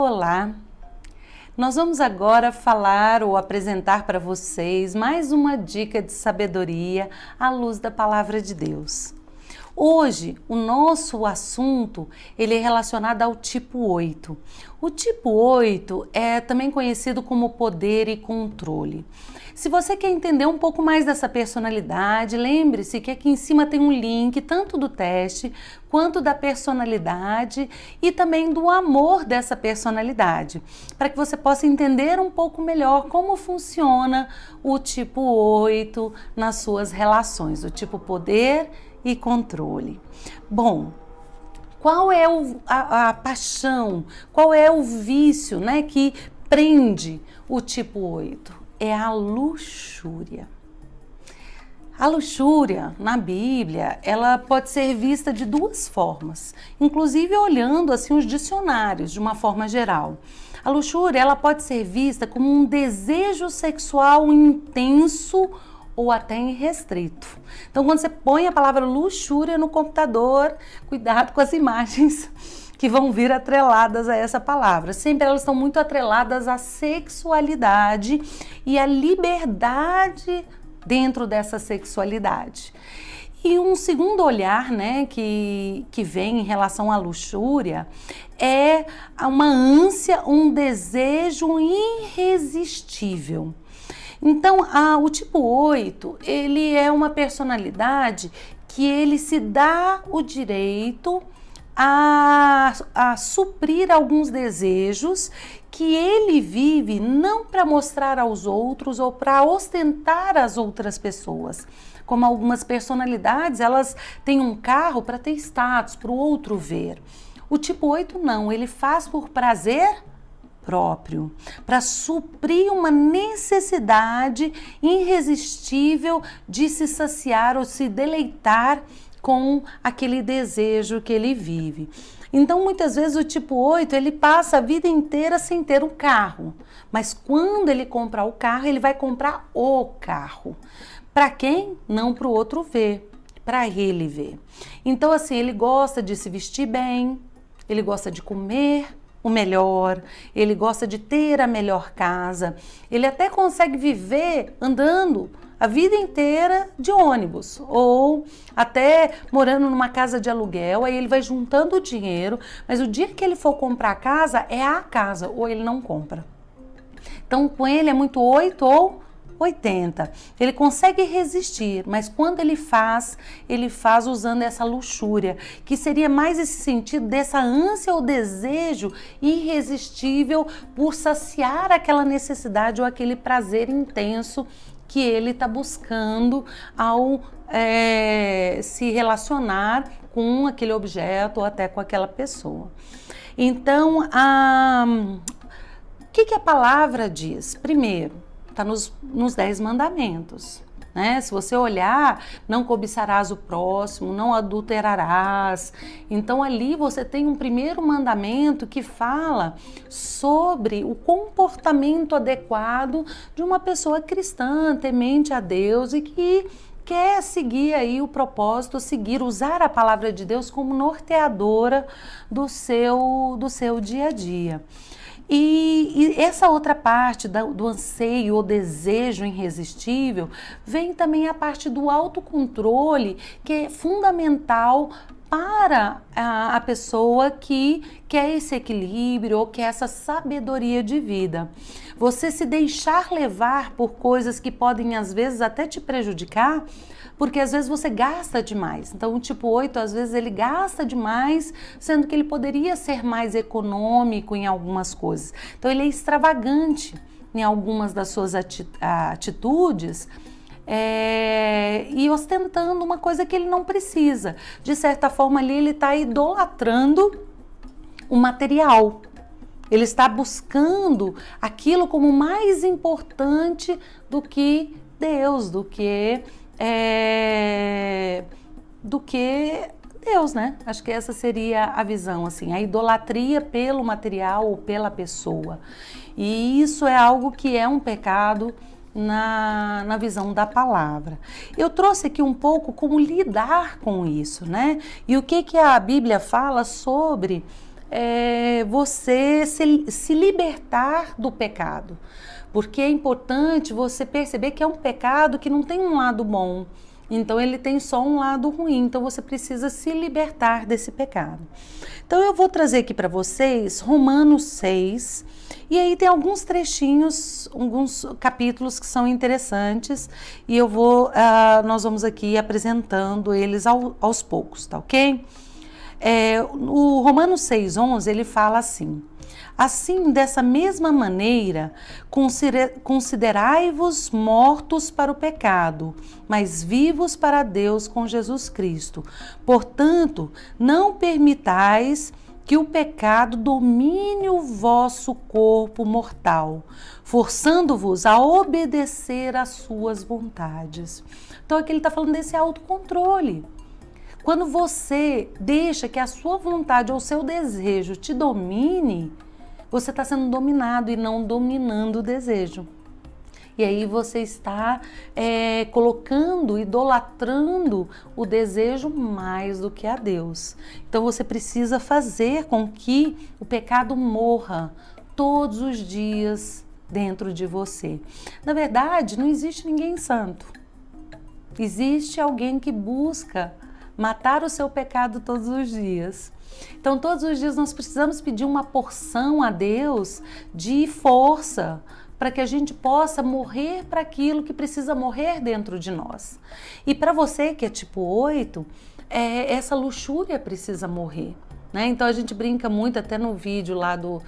Olá, nós vamos agora falar ou apresentar para vocês mais uma dica de sabedoria à luz da Palavra de Deus. Hoje, o nosso assunto ele é relacionado ao tipo 8. O tipo 8 é também conhecido como poder e controle. Se você quer entender um pouco mais dessa personalidade, lembre-se que aqui em cima tem um link tanto do teste quanto da personalidade e também do amor dessa personalidade, para que você possa entender um pouco melhor como funciona o tipo 8 nas suas relações, o tipo poder e controle. Bom, qual é a paixão, qual é o vício, né, que prende o tipo 8? É a luxúria. A luxúria, na Bíblia, ela pode ser vista de duas formas, inclusive olhando assim os dicionários de uma forma geral. A luxúria, ela pode ser vista como um desejo sexual intenso ou até irrestrito. Então, quando você põe a palavra luxúria no computador, cuidado com as imagens que vão vir atreladas a essa palavra. Sempre elas estão muito atreladas à sexualidade e à liberdade dentro dessa sexualidade. E um segundo olhar, né, que vem em relação à luxúria é uma ânsia, um desejo irresistível. Então, o tipo 8, ele é uma personalidade que ele se dá o direito a suprir alguns desejos que ele vive não para mostrar aos outros ou para ostentar às outras pessoas. Como algumas personalidades, elas têm um carro para ter status, para o outro ver. O tipo 8 não, ele faz por prazer próprio, para suprir uma necessidade irresistível de se saciar ou se deleitar com aquele desejo que ele vive. Então, muitas vezes o tipo 8, ele passa a vida inteira sem ter um carro, mas quando ele comprar o carro, ele vai comprar o carro. Para quem? Não para o outro ver, para ele ver. Então, assim, ele gosta de se vestir bem, ele gosta de comer o melhor, ele gosta de ter a melhor casa, ele até consegue viver andando a vida inteira de ônibus ou até morando numa casa de aluguel, aí ele vai juntando o dinheiro, mas o dia que ele for comprar a casa, é a casa, ou ele não compra. Então com ele é muito 8 ou 80. Ele consegue resistir, mas quando ele faz usando essa luxúria, que seria mais esse sentido dessa ânsia ou desejo irresistível por saciar aquela necessidade ou aquele prazer intenso que ele está buscando ao se relacionar com aquele objeto ou até com aquela pessoa. Então, o que a palavra diz? Primeiro, está nos 10 mandamentos, né? Se você olhar, não cobiçarás o próximo, não adulterarás. Então ali você tem um primeiro mandamento que fala sobre o comportamento adequado de uma pessoa cristã, temente a Deus e que quer seguir aí o propósito, usar a palavra de Deus como norteadora do seu dia a dia. E essa outra parte do anseio ou desejo irresistível vem também a parte do autocontrole, que é fundamental para a pessoa que quer esse equilíbrio ou quer essa sabedoria de vida. Você se deixar levar por coisas que podem às vezes até te prejudicar, porque às vezes você gasta demais. Então o tipo 8, às vezes ele gasta demais, sendo que ele poderia ser mais econômico em algumas coisas. Então ele é extravagante em algumas das suas atitudes, e ostentando uma coisa que ele não precisa. De certa forma ali ele está idolatrando o material. Ele está buscando aquilo como mais importante do que Deus, do que Deus, né? Acho que essa seria a visão, assim, a idolatria pelo material ou pela pessoa. E isso é algo que é um pecado na visão da palavra. Eu trouxe aqui um pouco como lidar com isso, né? E o que a Bíblia fala sobre você se libertar do pecado. Porque é importante você perceber que é um pecado que não tem um lado bom. Então ele tem só um lado ruim, então você precisa se libertar desse pecado. Então eu vou trazer aqui para vocês Romanos 6, e aí tem alguns trechinhos, alguns capítulos que são interessantes, e nós vamos aqui apresentando eles aos poucos, tá ok? O Romanos 6:11 ele fala assim: assim, dessa mesma maneira, considerai-vos mortos para o pecado, mas vivos para Deus com Jesus Cristo. Portanto, não permitais que o pecado domine o vosso corpo mortal, forçando-vos a obedecer às suas vontades. Então aqui ele está falando desse autocontrole. Quando você deixa que a sua vontade ou o seu desejo te domine, você está sendo dominado e não dominando o desejo. E aí você está colocando, idolatrando o desejo mais do que a Deus. Então você precisa fazer com que o pecado morra todos os dias dentro de você. Na verdade, não existe ninguém santo. Existe alguém que busca matar o seu pecado todos os dias. Então, todos os dias nós precisamos pedir uma porção a Deus de força para que a gente possa morrer para aquilo que precisa morrer dentro de nós. E para você que é tipo 8, essa luxúria precisa morrer. Né? Então a gente brinca muito, até no vídeo lá do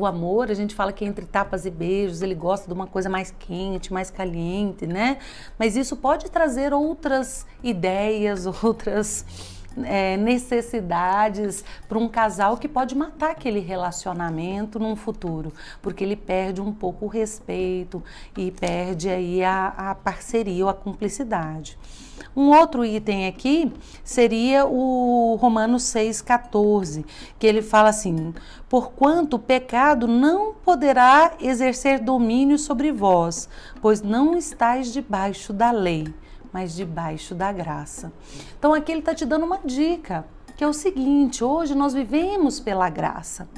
amor, a gente fala que entre tapas e beijos ele gosta de uma coisa mais quente, mais caliente, né? Mas isso pode trazer outras ideias, outras necessidades para um casal que pode matar aquele relacionamento num futuro, porque ele perde um pouco o respeito e perde aí a parceria ou a cumplicidade. Um outro item aqui seria o Romanos 6,14, que ele fala assim: porquanto o pecado não poderá exercer domínio sobre vós, pois não estáis debaixo da lei, mas debaixo da graça. Então aqui ele está te dando uma dica, que é o seguinte: hoje nós vivemos pela graça.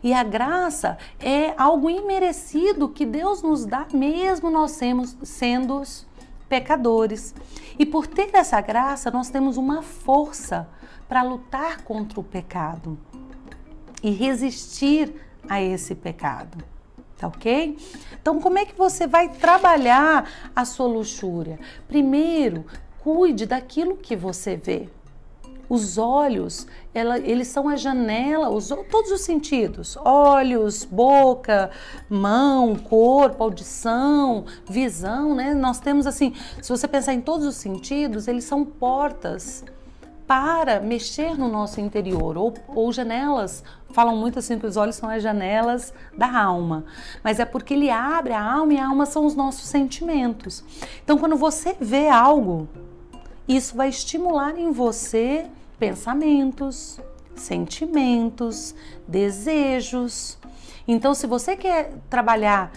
E a graça é algo imerecido que Deus nos dá, mesmo nós sendo pecadores. E por ter essa graça, nós temos uma força para lutar contra o pecado e resistir a esse pecado. Tá ok? Então, como é que você vai trabalhar a sua luxúria? Primeiro, cuide daquilo que você vê. Os olhos, eles são a janela, todos os sentidos, olhos, boca, mão, corpo, audição, visão, né? Nós temos assim, se você pensar em todos os sentidos, eles são portas para mexer no nosso interior, ou janelas. Falam muito assim que os olhos são as janelas da alma, mas é porque ele abre a alma, e a alma são os nossos sentimentos. Então, quando você vê algo, isso vai estimular em você pensamentos, sentimentos, desejos. Então, se você quer trabalhar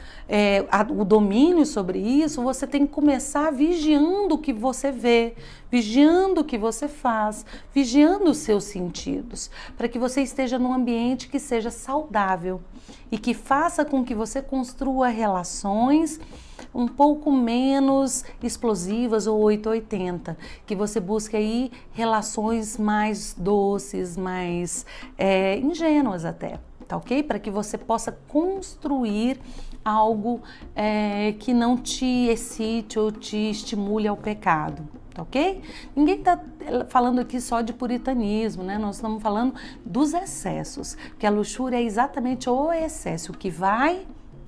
o domínio sobre isso, você tem que começar vigiando o que você vê, vigiando o que você faz, vigiando os seus sentidos, para que você esteja num ambiente que seja saudável e que faça com que você construa relações um pouco menos explosivas ou 880, que você busque aí relações mais doces, mais ingênuas até. Tá ok? Para que você possa construir algo que não te excite ou te estimule ao pecado. Tá ok? Ninguém está falando aqui só de puritanismo, né? Nós estamos falando dos excessos, que a luxúria é exatamente o excesso, que vai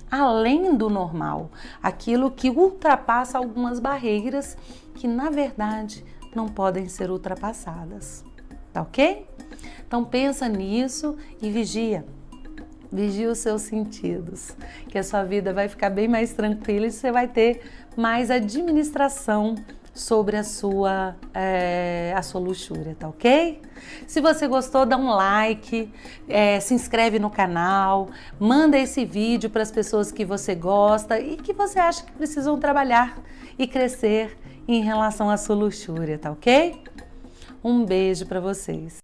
além do normal, aquilo que ultrapassa algumas barreiras que, na verdade, não podem ser ultrapassadas. Tá ok? Então pensa nisso e vigia. Vigia os seus sentidos, que a sua vida vai ficar bem mais tranquila e você vai ter mais administração sobre a sua luxúria, tá ok? Se você gostou, dá um like, se inscreve no canal, manda esse vídeo para as pessoas que você gosta e que você acha que precisam trabalhar e crescer em relação à sua luxúria, tá ok? Um beijo para vocês.